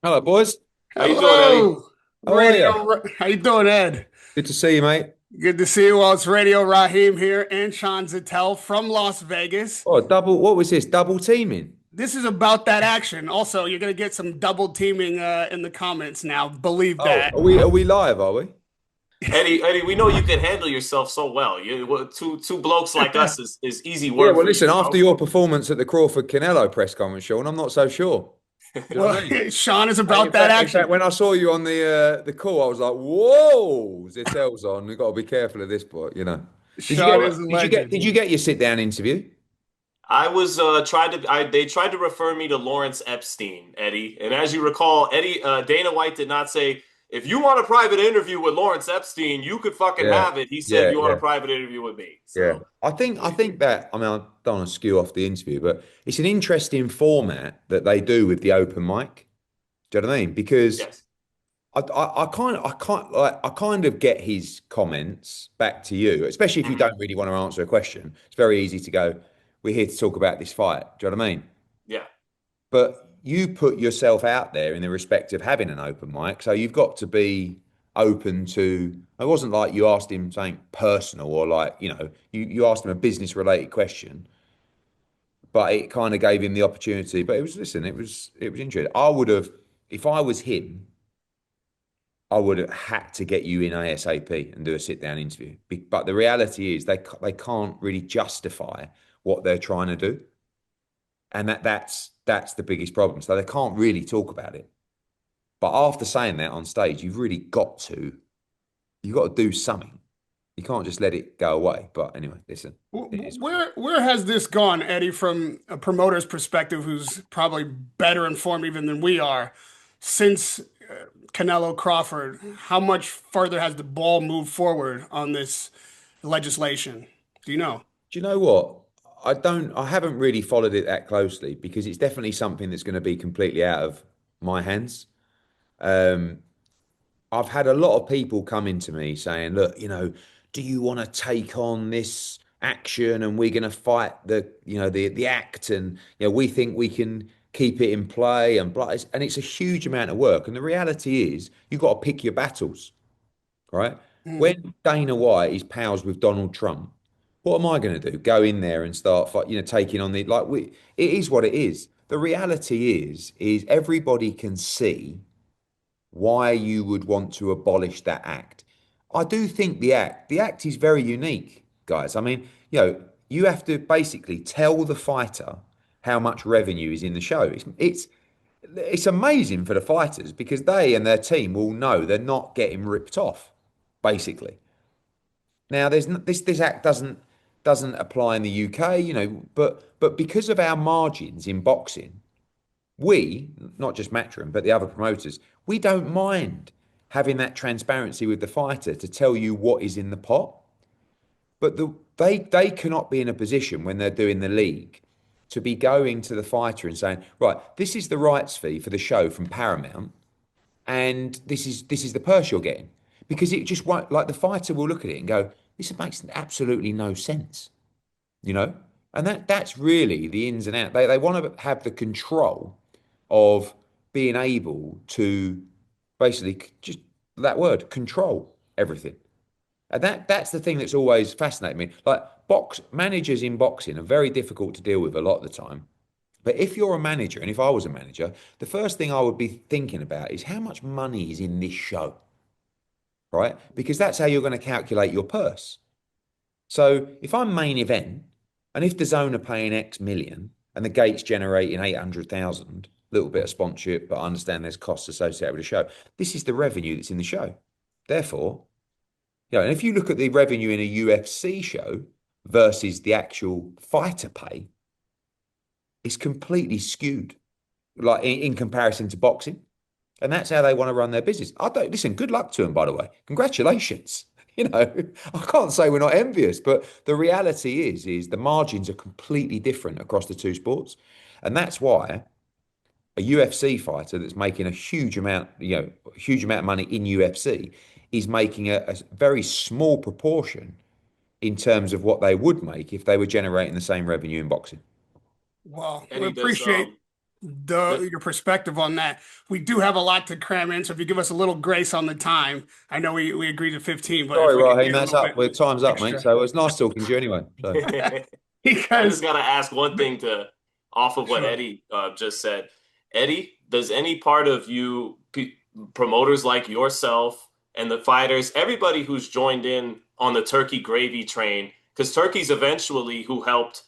Hello, boys. How you doing, Eddie? Hello. How are you? How you doing, Ed? Good to see you, mate. Good to see you. Well, it's Radio Raheem here and Sean Zattel from Las Vegas. Oh, double. What was this? Double teaming. This is about that action. Also, you're gonna get some double teaming in the comments now. Believe Oh, that. are we live? Are we? Eddie, we know you can handle yourself so well. Two blokes like us is easy Yeah. work Well, for you, listen. After bro. your performance at the Crawford Canelo press conference, Sean, I'm not so sure. Do you know Well, what I mean? Sean is In about that fact, in fact, action. when I saw you on the call, I was like, "Whoa, Zitel's on. We've got to be careful of this, boy." You know. Did you Sean get? is a Did you get? legend. Did you get your sit down interview? I was they tried to refer me to Lawrence Epstein, Eddie. And as you recall, Eddie Dana White did not say, if you want a private interview with Lawrence Epstein, you could fucking Yeah. have it. He said, Yeah. you want a Yeah. private interview with me. Yeah, So I think that I mean I don't want to skew off the interview, but it's an interesting format that they do with the open mic. Do you know what I mean? Because yes. I kind of get his comments back to you, especially if you Mhm. don't really want to answer a question. It's very easy to go, "We're here to talk about this fight." Do you know what I mean? Yeah. But you put yourself out there in the respect of having an open mic, so you've got to be open to. It wasn't like you asked him something personal or like you asked him a business related question, but it kind of gave him the opportunity. But it was listen, it was interesting. I would have, if I was him, I would have had to get you in ASAP and do a sit down interview. But the reality is they can't really justify what they're trying to do, and that's the biggest problem. So they can't really talk about it. But after saying that on stage, you've got to do something. You can't just let it go away. But anyway, listen, it is what it is. Where has this gone, Eddie, from a promoter's perspective, who's probably better informed even than we are, since Canelo Crawford? How much further has the ball moved forward on this legislation? Do you know? Do you know what? I haven't really followed it that closely because it's definitely something that's going to be completely out of my hands. Um, I've had a lot of people coming to me saying, look, do you want to take on this action and we're going to fight the act and, we think we can keep it in play and blah. And it's a huge amount of work. And the reality is you've got to pick your battles, right? Mm. When Dana White is pals with Donald Trump, what am I going to do? Go in there and start, taking on the like we. It is what it is. The reality is everybody can see why you would want to abolish that act. I do think the act is very unique, guys. I mean, you have to basically tell the fighter how much revenue is in the show. It's amazing for the fighters because they and their team will know they're not getting ripped off, basically. Now, this act doesn't apply in the UK, but because of our margins in boxing, we, not just Matchroom, but the other promoters, we don't mind having that transparency with the fighter to tell you what is in the pot. But they cannot be in a position when they're doing the league to be going to the fighter and saying, right, this is the rights fee for the show from Paramount, and this is the purse you're getting. Because it just won't, like, the fighter will look at it and go, this makes absolutely no sense, you know? And that's really the ins and outs. They want to have the control of being able to basically just that word, control everything. And that's the thing that's always fascinated me. Like, box managers in boxing are very difficult to deal with a lot of the time. But if you're a manager, and if I was a manager, the first thing I would be thinking about is how much money is in this show, right? Because that's how you're going to calculate your purse. So if I'm main event, and if the zone are paying X million and the gate's generating 800,000, a little bit of sponsorship, but I understand there's costs associated with the show. This is the revenue that's in the show. Therefore, and if you look at the revenue in a UFC show versus the actual fighter pay, it's completely skewed, like in comparison to boxing. And that's how they want to run their business. I don't listen, good luck to them, by the way. Congratulations. I can't say we're not envious, but the reality is the margins are completely different across the two sports. And that's why a UFC fighter that's making a huge amount of money in UFC is making a very small proportion in terms of what they would make if they were generating the same revenue in boxing. Well, we Eddie, appreciate. your perspective on that. We do have a lot to cram in, so if you give us a little grace on the time, I know we agreed to 15, but if Sorry, we could Raheem, get a that's little up. bit Well, time's up, mate. extra. So it's nice talking to you anyway. So I just Because gotta ask one thing to off of what sure. Eddie just said. Eddie, does any part of you, promoters like yourself and the fighters, everybody who's joined in on the turkey gravy train, because Turkey's eventually who helped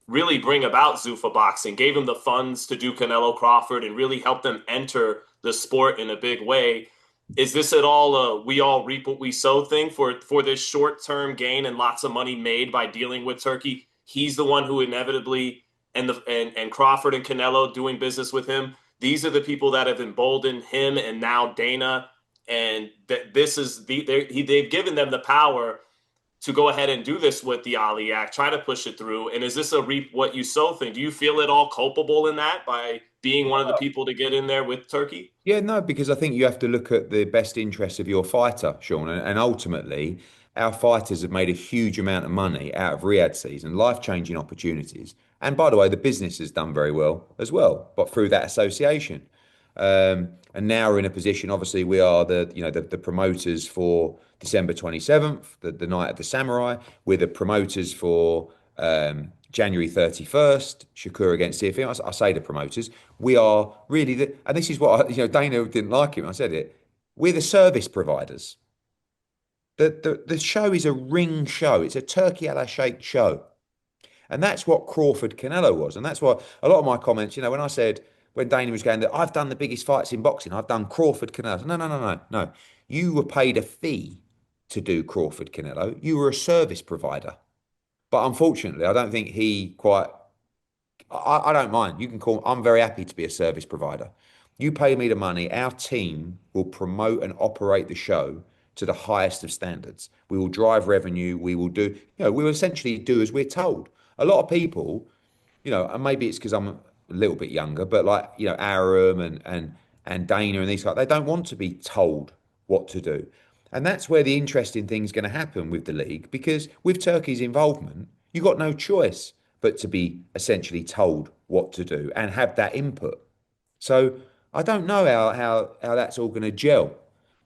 really bring about Zuffa boxing, gave him the funds to do Canelo Crawford, and really helped them enter the sport in a big way. Is this at all a we all reap what we sow thing for this short term gain and lots of money made by dealing with Turkey? He's the one who inevitably and Crawford and Canelo doing business with him. These are the people that have emboldened him and now Dana, and that this is they've given them the power to go ahead and do this with the Ali Act, try to push it through. And is this a reap what you sow thing? Do you feel at all culpable in that by being one of the people to get in there with Turkey? yeah, no, because I think you have to look at the best interests of your fighter, Sean, and ultimately, our fighters have made a huge amount of money out of Riyadh season, life-changing opportunities. And by the way, the business has done very well as well, but through that association. And now we're in a position, obviously, we are the promoters for December 27th, the night of the Samurai. We're the promoters for January 31st, Shakur against CFM. I say the promoters. We are really and this is what Dana didn't like him. I said it. We're the service providers. The show is a ring show. It's a turkey a la shake show. And that's what Crawford Canelo was. And that's why a lot of my comments, when I said, when Dana was going, that I've done the biggest fights in boxing, I've done Crawford Canelo. No, no, no, no, no. You were paid a fee to do Crawford Canelo. You were a service provider. But unfortunately, I don't think he quite. I don't mind. You can call. I'm very happy to be a service provider. You pay me the money. Our team will promote and operate the show to the highest of standards. We will drive revenue. We will do. We will essentially do as we're told. A lot of people, and maybe it's because I'm a little bit younger, but like Aram and Dana and these guys, they don't want to be told what to do. And that's where the interesting thing's going to happen with the league, because with Turkey's involvement, you've got no choice but to be essentially told what to do and have that input. So I don't know how that's all going to gel,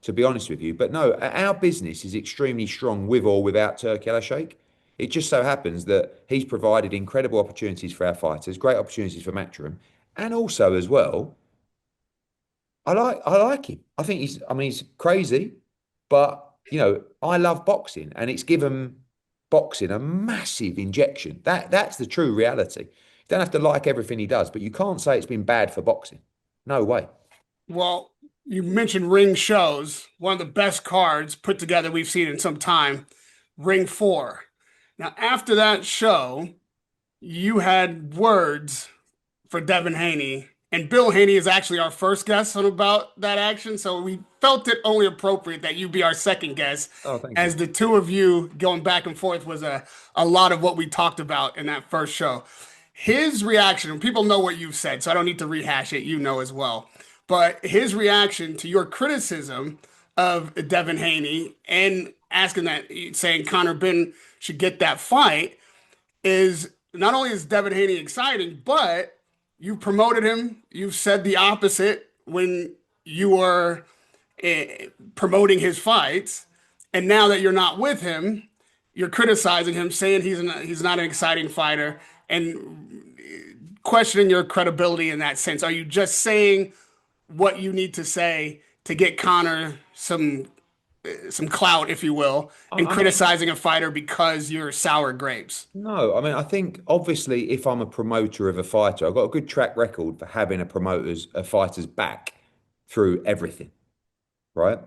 to be honest with you. But no, our business is extremely strong with or without Turkey Al Sheikh. It just so happens that he's provided incredible opportunities for our fighters, great opportunities for Matchroom, and also as well, I like him. I mean he's crazy, but I love boxing, and it's given boxing a massive injection. That's the true reality. You don't have to like everything he does, but you can't say it's been bad for boxing. No way. Well, you mentioned ring shows. One of the best cards put together we've seen in some time, Ring 4. Now, after that show, you had words for Devin Haney, and Bill Haney is actually our first guest on About That Action, so we felt it only appropriate that you be our second guest, Oh, thank you. as the two of you going back and forth was a lot of what we talked about in that first show. His reaction, and people know what you've said, so I don't need to rehash it, as well. But his reaction to your criticism of Devin Haney and asking that, saying Conor Benn should get that fight, is not only is Devin Haney exciting, but you promoted him. You've said the opposite when you were promoting his fights, and now that you're not with him, you're criticizing him, saying he's not an exciting fighter, and questioning your credibility in that sense. Are you just saying what you need to say to get Conor some clout, if you will, and I mean, criticizing a fighter because you're sour grapes? no, I mean, I think obviously if I'm a promoter of a fighter, I've got a good track record for having a fighter's back through everything, right?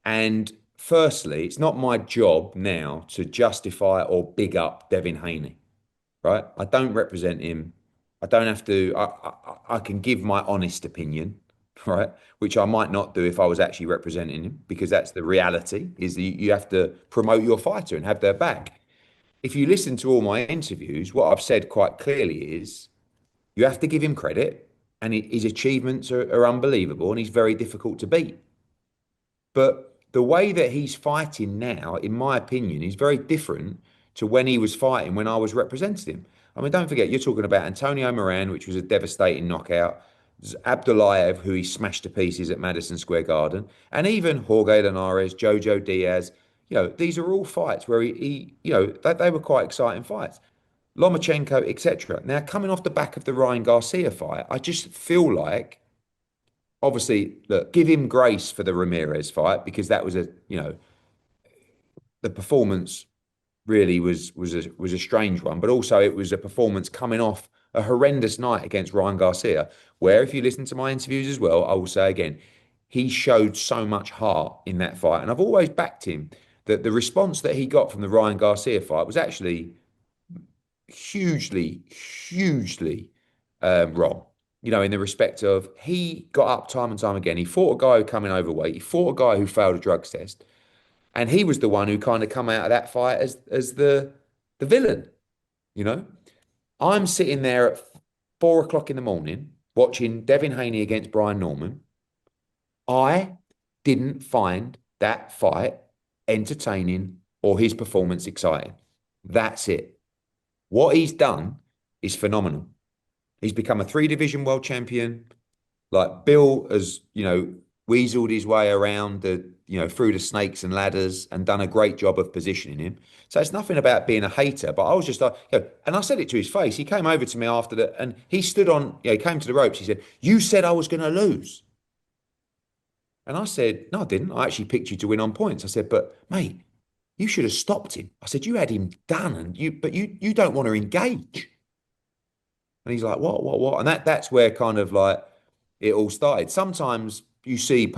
And firstly, it's not my job now to justify or big up Devin Haney, right? I don't represent him. I don't have to. I can give my honest opinion, right? Which I might not do if I was actually representing him, because that's the reality. Is that you have to promote your fighter and have their back. If you listen to all my interviews, what I've said quite clearly is you have to give him credit, and his achievements are unbelievable, and he's very difficult to beat. But the way that he's fighting now, in my opinion, is very different to when he was fighting when I was representing him. I mean, don't forget, you're talking about Antonio Moran, which was a devastating knockout. Abdullayev, who he smashed to pieces at Madison Square Garden, and even Jorge Linares, Jojo Diaz. These are all fights where they were quite exciting fights. Lomachenko, etc. Now, coming off the back of the Ryan Garcia fight, I just feel like, obviously, look, give him grace for the Ramirez fight because that was the performance really was a strange one, but also it was a performance coming off a horrendous night against Ryan Garcia, where if you listen to my interviews as well, I will say again, he showed so much heart in that fight, and I've always backed him that the response that he got from the Ryan Garcia fight was actually hugely, hugely wrong. In the respect of he got up time and time again. He fought a guy who came in overweight. He fought a guy who failed a drugs test. And he was the one who kind of come out of that fight as the villain, you know. I'm sitting there at 4 o'clock in the morning watching Devin Haney against Brian Norman. I didn't find that fight entertaining or his performance exciting. That's it. What he's done is phenomenal. He's become a three-division world champion. Like Bill has, weaseled his way around through the snakes and ladders and done a great job of positioning him. So it's nothing about being a hater, but I was just like, and I said it to his face. He came over to me after that and he stood on, he came to the ropes. He said, "You said I was going to lose." And I said, "No, I didn't. I actually picked you to win on points." I said, "But mate, you should have stopped him." I said, "You had him done but you don't want to engage." And he's like, what? And that's where kind of like it all started. Sometimes you see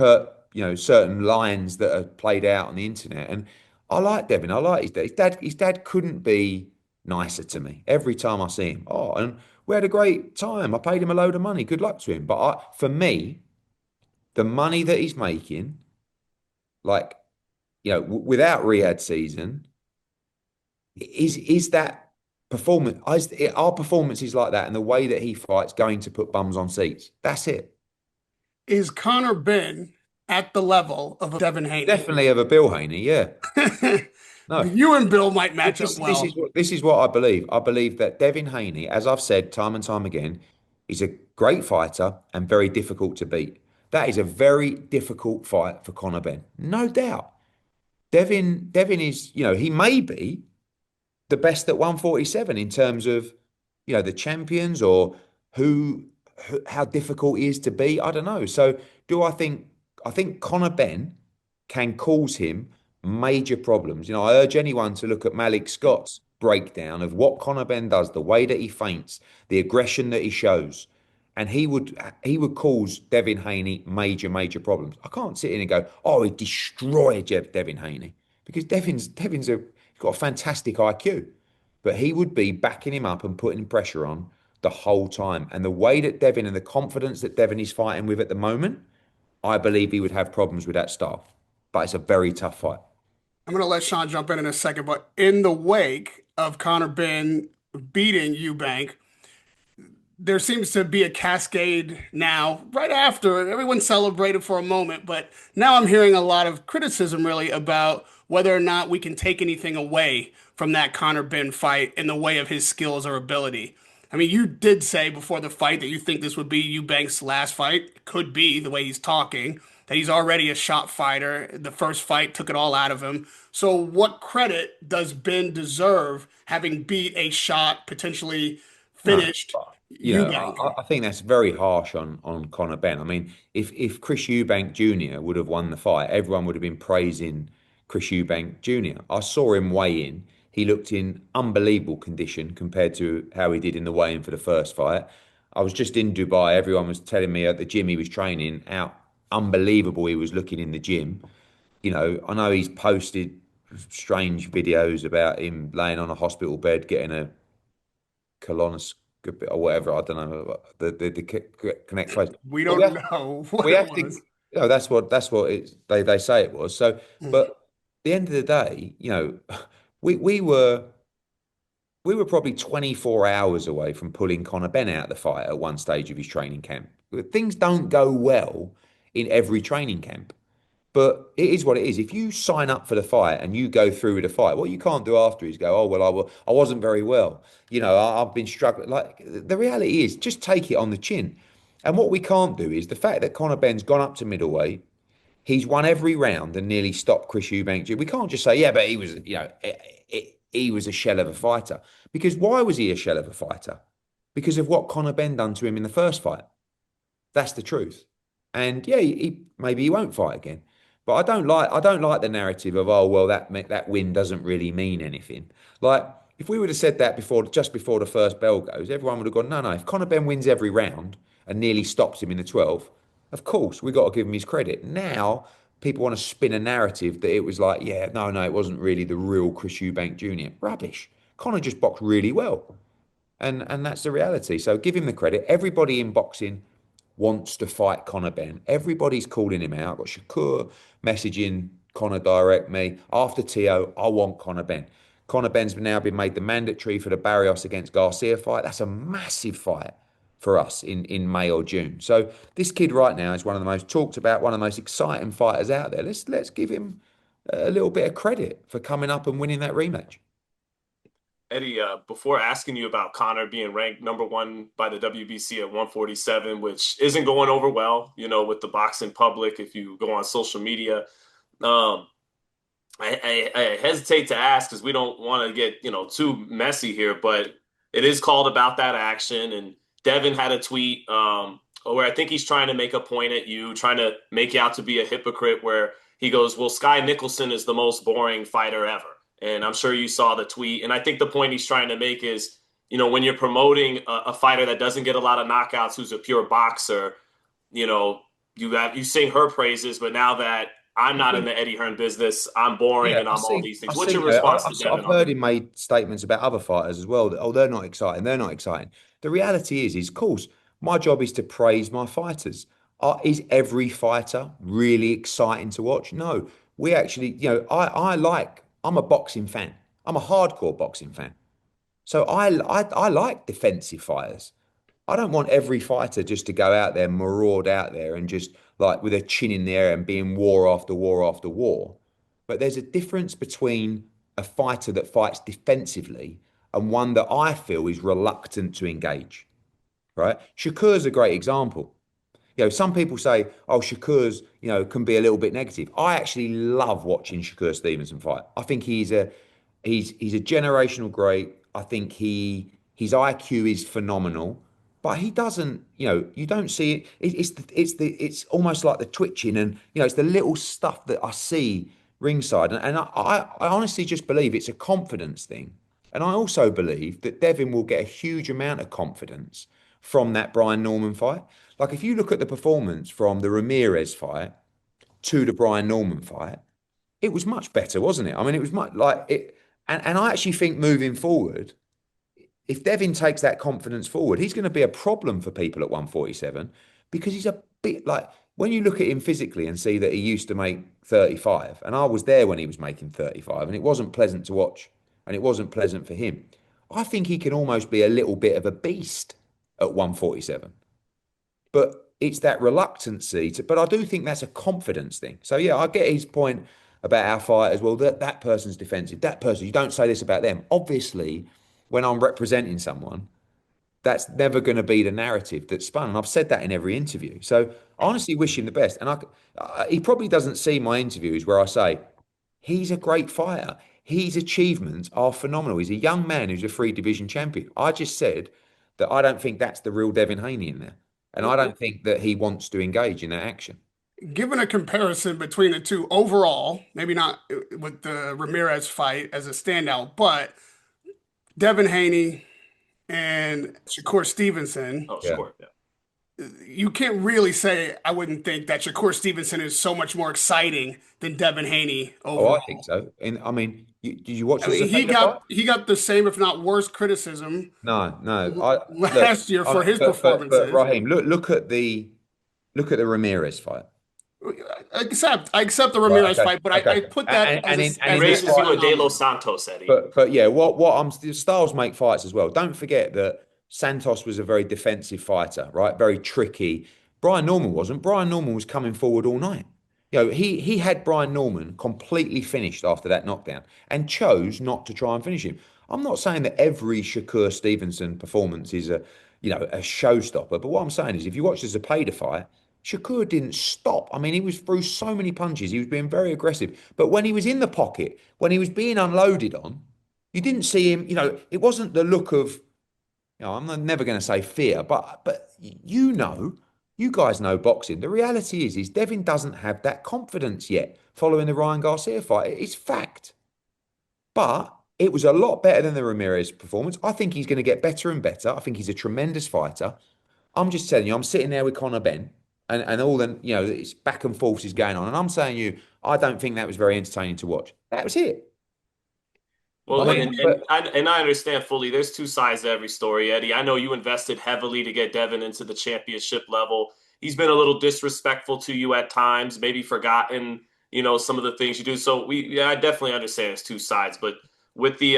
certain lines that are played out on the internet, and I like Devin. I like his dad. His dad couldn't be nicer to me every time I see him. Oh, and we had a great time. I paid him a load of money. Good luck to him. But for me, the money that he's making, like without Riyadh season, is that performance? Our performances like that and the way that he fights going to put bums on seats. That's it. Is Conor Ben at the level of Devin Haney? Definitely of a Bill Haney, yeah. No, You and Bill might match up this is well. what I believe. I believe that Devin Haney, as I've said time and time again, is a great fighter and very difficult to beat. That is a very difficult fight for Conor Ben, no doubt. Devin is, he may be the best at 147 in terms of, the champions or who, how difficult he is to beat. I don't know. So do I think Conor Ben can cause him major problems. I urge anyone to look at Malik Scott's breakdown of what Conor Ben does, the way that he feints, the aggression that he shows. And he would cause Devin Haney major, major problems. I can't sit in and go, "Oh, he destroyed Devin Haney," because he's got a fantastic IQ. But he would be backing him up and putting pressure on the whole time. And the way that Devin and the confidence that Devin is fighting with at the moment, I believe he would have problems with that style. But it's a very tough fight. I'm going to let Sean jump in a second, but in the wake of Conor Ben beating EUBANK, there seems to be a cascade now, right after everyone celebrated for a moment, but now I'm hearing a lot of criticism really about whether or not we can take anything away from that Conor Ben fight in the way of his skills or ability. I mean, you did say before the fight that you think this would be Eubank's last fight. Could be the way he's talking, that he's already a shot fighter. The first fight took it all out of him. So, what credit does Ben deserve having beat a shot, potentially No, finished Eubank? I think that's very harsh on Conor Ben. I mean, if Chris Eubank Jr. would have won the fight, everyone would have been praising Chris Eubank Jr. I saw him weigh in. He looked in unbelievable condition compared to how he did in the weigh-in for the first fight. I was just in Dubai. Everyone was telling me at the gym he was training how unbelievable he was looking in the gym. I know he's posted strange videos about him laying on a hospital bed getting a colonoscopy or whatever. I don't know the correct phrase. We But don't know what we it have to. was. That's what they say it was. So, Mm. but at the end of the day, we we were we were probably 24 hours away from pulling Conor Ben out of the fight at one stage of his training camp. Things don't go well in every training camp. But it is what it is. If you sign up for the fight and you go through with the fight, what you can't do after is go, "Oh, well, I wasn't very well. I've been struggling." Like the reality is, just take it on the chin. And what we can't do is the fact that Conor Benn's gone up to middleweight, he's won every round and nearly stopped Chris Eubank. We can't just say, yeah, but he was, he was a shell of a fighter. Because why was he a shell of a fighter? Because of what Conor Benn done to him in the first fight. That's the truth. And yeah, maybe he won't fight again. But I don't like the narrative of, oh well, that win doesn't really mean anything. Like if we would have said that just before the first bell goes, everyone would have gone, no, no. If Conor Benn wins every round and nearly stops him in the 12th, of course we got to give him his credit. Now people want to spin a narrative that it was like, yeah, no, no, it wasn't really the real Chris Eubank Jr. Rubbish. Conor just boxed really well. And that's the reality. So give him the credit. Everybody in boxing wants to fight Conor Benn. Everybody's calling him out. I've got Shakur messaging Conor direct me. After TO, I want Conor Benn. Conor Benn's now been made the mandatory for the Barrios against Garcia fight. That's a massive fight for us in May or June. So this kid right now is one of the most talked about, one of the most exciting fighters out there. Let's give him a little bit of credit for coming up and winning that rematch. Eddie, before asking you about Conor being ranked #1 by the WBC at 147, which isn't going over well, with the boxing public, if you go on social media, um, I hesitate to ask because we don't want to get, too messy here, but it is called about that action. And Devin had a tweet where I think he's trying to make a point at you, trying to make you out to be a hypocrite, where he goes, well, Sky Nicholson is the most boring fighter ever. And I'm sure you saw the tweet. And I think the point he's trying to make is, when you're promoting a fighter that doesn't get a lot of knockouts, who's a pure boxer, you sing her praises, but now that I'm not in the Eddie Hearn business, I'm boring Yeah, and I'm all these things. I've What's seen your that. response to I've Devin on heard that? him made statements about other fighters as well that, oh, they're not exciting. They're not exciting. The reality is, of course, my job is to praise my fighters. Is every fighter really exciting to watch? No. We actually, I'm a boxing fan. I'm a hardcore boxing fan. So I like defensive fighters. I don't want every fighter just to go out there, maraud out there and just like with their chin in the air and being war after war after war. But there's a difference between a fighter that fights defensively and one that I feel is reluctant to engage, right? Shakur's a great example. Some people say, oh, Shakur's, can be a little bit negative. I actually love watching Shakur Stevenson fight. I think he's a generational great. I think his IQ is phenomenal, but he doesn't, you don't see it. It's almost like the twitching and it's the little stuff that I see ringside. And I honestly just believe it's a confidence thing. And I also believe that Devin will get a huge amount of confidence from that Brian Norman fight. Like if you look at the performance from the Ramirez fight to the Brian Norman fight, it was much better, wasn't it? I mean, it was much like it, and I actually think moving forward, if Devin takes that confidence forward, he's going to be a problem for people at 147 because he's a bit like when you look at him physically and see that he used to make 35, and I was there when he was making 35, and it wasn't pleasant to watch, and it wasn't pleasant for him. I think he can almost be a little bit of a beast at 147. But it's that reluctancy to, but I do think that's a confidence thing. So yeah, I get his point about our fighters. Well, that person's defensive. That person, you don't say this about them. Obviously, when I'm representing someone, that's never going to be the narrative that's spun. And I've said that in every interview. So I honestly wish him the best. And he probably doesn't see my interviews where I say, he's a great fighter. His achievements are phenomenal. He's a young man who's a three division champion. I just said that I don't think that's the real Devin Haney in there. And I don't think that he wants to engage in that action. Given a comparison between the two overall, maybe not with the Ramirez fight as a standout, but Devin Haney and Shakur Stevenson, Oh, Yeah. sure. Yeah. you can't really say I wouldn't think that Shakur Stevenson is so much more exciting than Devin Haney Oh, I think overall. so. And I mean, did you watch I the mean, he Zepeda fight? got he got the same, if not worse, criticism No, no. I look, last year for his but performances. Raheem, look at the Ramirez fight. I accept the Right. Ramirez Okay. fight, but Okay. I put that And in He as raises an you a De anomaly. Los Santos, Eddie. but yeah, what I'm styles make fights as well. Don't forget that Santos was a very defensive fighter, right? Very tricky. Brian Norman wasn't. Brian Norman was coming forward all night. He had Brian Norman completely finished after that knockdown and chose not to try and finish him. I'm not saying that every Shakur Stevenson performance is a showstopper. But what I'm saying is, if you watch the Zepeda fight, Shakur didn't stop. I mean, he was through so many punches. He was being very aggressive. But when he was in the pocket, when he was being unloaded on, you didn't see him. It wasn't the look of, I'm never going to say fear, but you guys know boxing. The reality is Devin doesn't have that confidence yet following the Ryan Garcia fight. It's fact. But it was a lot better than the Ramirez performance. I think he's going to get better and better. I think he's a tremendous fighter. I'm just telling you, I'm sitting there with Conor Ben and all the, it's back and forth is going on. And I'm saying I don't think that was very entertaining to watch. That was it. Well, I look, mean, but and I understand fully. There's two sides to every story, Eddie. I know you invested heavily to get Devin into the championship level. He's been a little disrespectful to you at times, maybe forgotten, some of the things you do. So yeah, I definitely understand it's two sides. But with the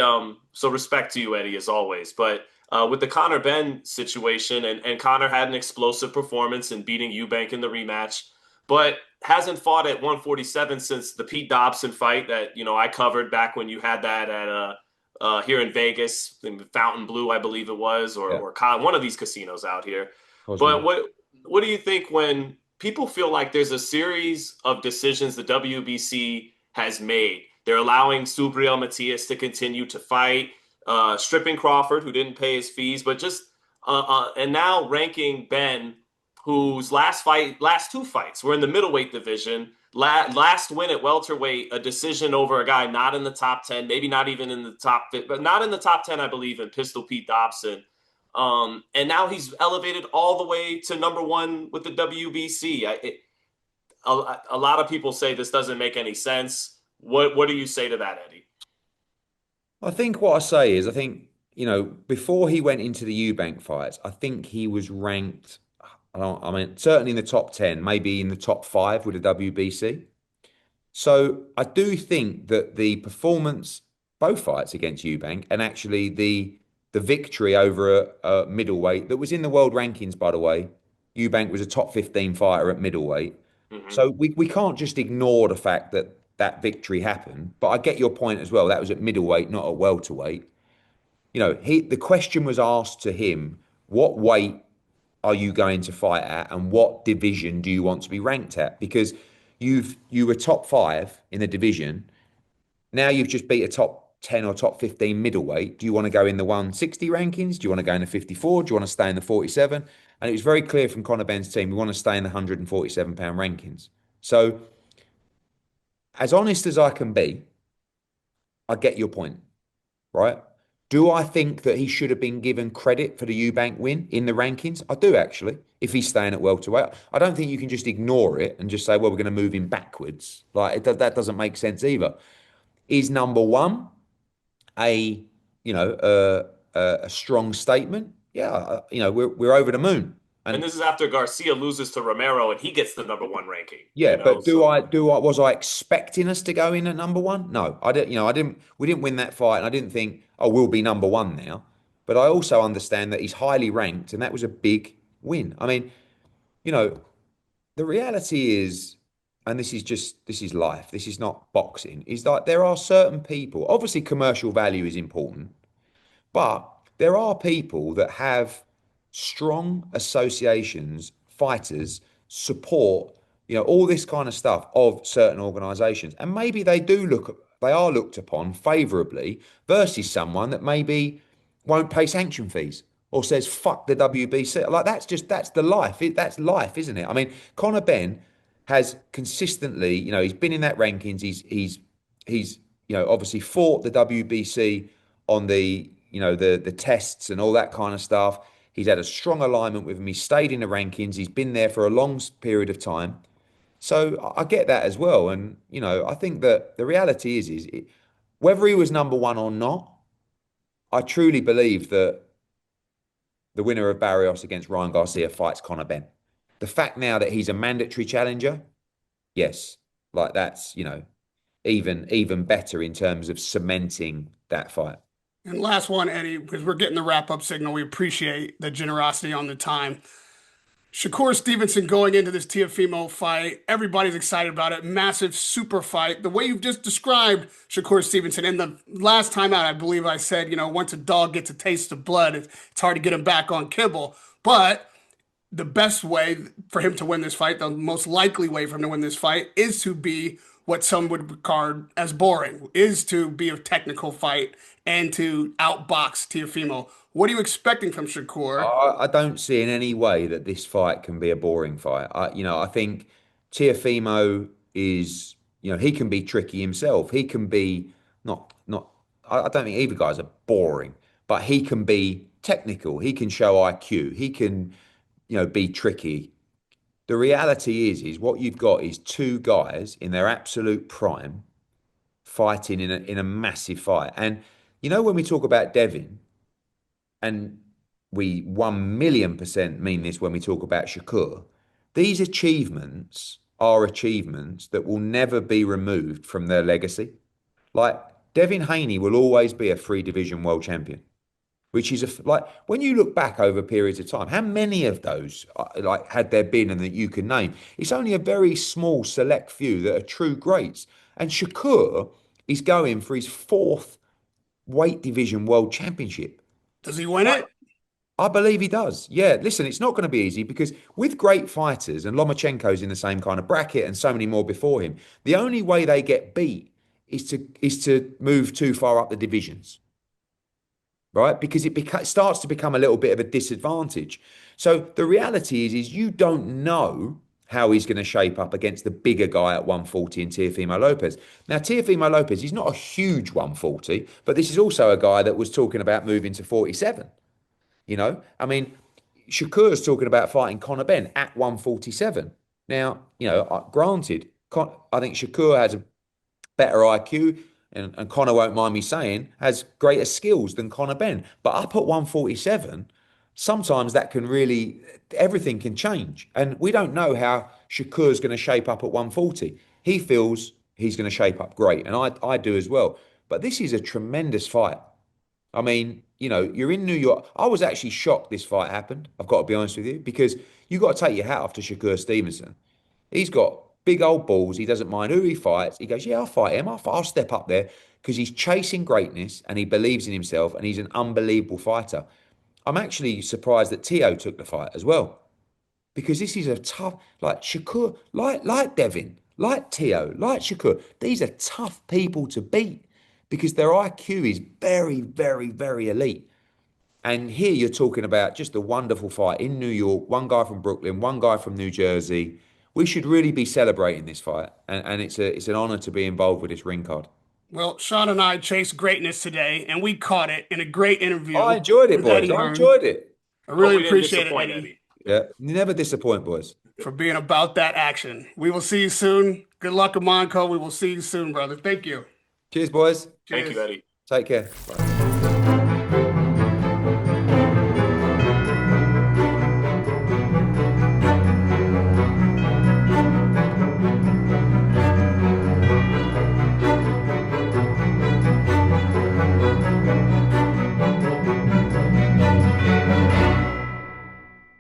so respect to you, Eddie, as always. But with the Conor Ben situation, and Conor had an explosive performance in beating Eubank in the rematch, but hasn't fought at 147 since the Pete Dobson fight that I covered back when you had that at here in Vegas, in Fountain Blue, I believe it was, yeah, or one of these casinos out here. But Cosmo. what do you think when people feel like there's a series of decisions the WBC has made? They're allowing Subriel Matias to continue to fight, stripping Crawford, who didn't pay his fees, but just and now ranking Ben, whose last two fights were in the middleweight division. Last win at welterweight, a decision over a guy not in the top 10, maybe not even in the top 5, but not in the top 10, I believe, in Pistol Pete Dobson. And now he's elevated all the way to number one with the WBC. A lot of people say this doesn't make any sense. What do you say to that, Eddie? I think what I say is, I think, before he went into the Eubank fights, I think he was ranked, I mean, certainly in the top 10, maybe in the top five with the WBC. So I do think that the performance, both fights against Eubank, and actually the victory over a middleweight that was in the world rankings, by the way. Eubank was a top 15 fighter at middleweight. Mm-hmm. So we can't just ignore the fact that that victory happened. But I get your point as well. That was at middleweight, not at welterweight. The question was asked to him, what weight are you going to fight at and what division do you want to be ranked at? Because you were top five in the division. Now you've just beat a top 10 or top 15 middleweight. Do you want to go in the 160 rankings? Do you want to go in the 54? Do you want to stay in the 47? And it was very clear from Conor Ben's team, we want to stay in the 147-pound rankings. So, as honest as I can be, I get your point, right? Do I think that he should have been given credit for the Eubank win in the rankings? I do actually, if he's staying at welterweight. I don't think you can just ignore it and just say, well, we're going to move him backwards. That doesn't make sense either. Is number one a a strong statement? Yeah, we're over the moon. And And this is after Garcia loses to Romero and he gets the number one ranking, yeah, but so. was I expecting us to go in at number one? No, I didn't. We didn't win that fight, and I didn't think, oh, we'll be number one now. But I also understand that he's highly ranked, and that was a big win. I mean, you know, the reality is, and this is life. This is not boxing. Is like there are certain people. Obviously, commercial value is important, but there are people that have strong associations, fighters, support, all this kind of stuff of certain organizations. And maybe they are looked upon favorably versus someone that maybe won't pay sanction fees or says, fuck the WBC. Like that's the life. That's life, isn't it? I mean, Conor Ben has consistently, he's been in that rankings. He's obviously fought the WBC on the tests and all that kind of stuff. He's had a strong alignment with him. He's stayed in the rankings. He's been there for a long period of time. So I get that as well. And I think that the reality whether he was number one or not, I truly believe that the winner of Barrios against Ryan Garcia fights Conor Ben. The fact now that he's a mandatory challenger, yes, like that's even better in terms of cementing that fight. And last one, Eddie, because we're getting the wrap up signal. We appreciate the generosity on the time. Shakur Stevenson going into this Teofimo fight, everybody's excited about it. Massive super fight. The way you've just described Shakur Stevenson, and the last time out, I believe I said, once a dog gets a taste of blood, it's hard to get him back on kibble. But the best way for him to win this fight, the most likely way for him to win this fight, is to be what some would regard as boring, is to be a technical fight and to outbox Teofimo. What are you expecting from Shakur? I don't see in any way that this fight can be a boring fight. I think Tiafimo is, he can be tricky himself. He can be not. I don't think either guys are boring, but he can be technical. He can show IQ. He can, be tricky. The reality is what you've got is two guys in their absolute prime fighting in a massive fight. And when we talk about Devin, and we 1,000,000% mean this when we talk about Shakur, these achievements are achievements that will never be removed from their legacy. Like Devin Haney will always be a three division world champion, which is like when you look back over periods of time, how many of those like had there been and that you can name? It's only a very small select few that are true greats. And Shakur is going for his fourth weight division world championship. Does he win it? I believe he does. Yeah, listen, it's not going to be easy because with great fighters, and Lomachenko's in the same kind of bracket and so many more before him, the only way they get beat is to move too far up the divisions, right? Because it starts to become a little bit of a disadvantage. So the reality is you don't know how he's going to shape up against the bigger guy at 140 in Teofimo Lopez. Now, Teofimo Lopez, he's not a huge 140, but this is also a guy that was talking about moving to 47. I mean, Shakur's talking about fighting Conor Benn at 147. Now, granted, I think Shakur has a better IQ, and Conor won't mind me saying, has greater skills than Conor Benn. But up at 147, sometimes that can really, everything can change. And we don't know how Shakur's going to shape up at 140. He feels he's going to shape up great, and I do as well. But this is a tremendous fight. I mean, you're in New York. I was actually shocked this fight happened. I've got to be honest with you, because you got to take your hat off to Shakur Stevenson. He's got big old balls. He doesn't mind who he fights. He goes, yeah, I'll fight him. I'll step up there because he's chasing greatness and he believes in himself and he's an unbelievable fighter. I'm actually surprised that Teo took the fight as well, because this is a tough, like Shakur, like Devin, like Teo, like Shakur. These are tough people to beat because their IQ is very, very, very elite. And here you're talking about just a wonderful fight in New York, one guy from Brooklyn, one guy from New Jersey. We should really be celebrating this fight. And it's an honor to be involved with this ring card. Well, Sean and I chased greatness today, and we caught it in a great interview I enjoyed it, with boys. Eddie I Hearn. enjoyed it. I really Hope we didn't appreciate it, disappoint, Eddie, Yeah, you never disappoint, boys. for being about that action. We will see you soon. Good luck, Amonco. We will see you soon, brother. Thank you. Cheers, boys. Thank you, Cheers. Eddie. Take care. Bye.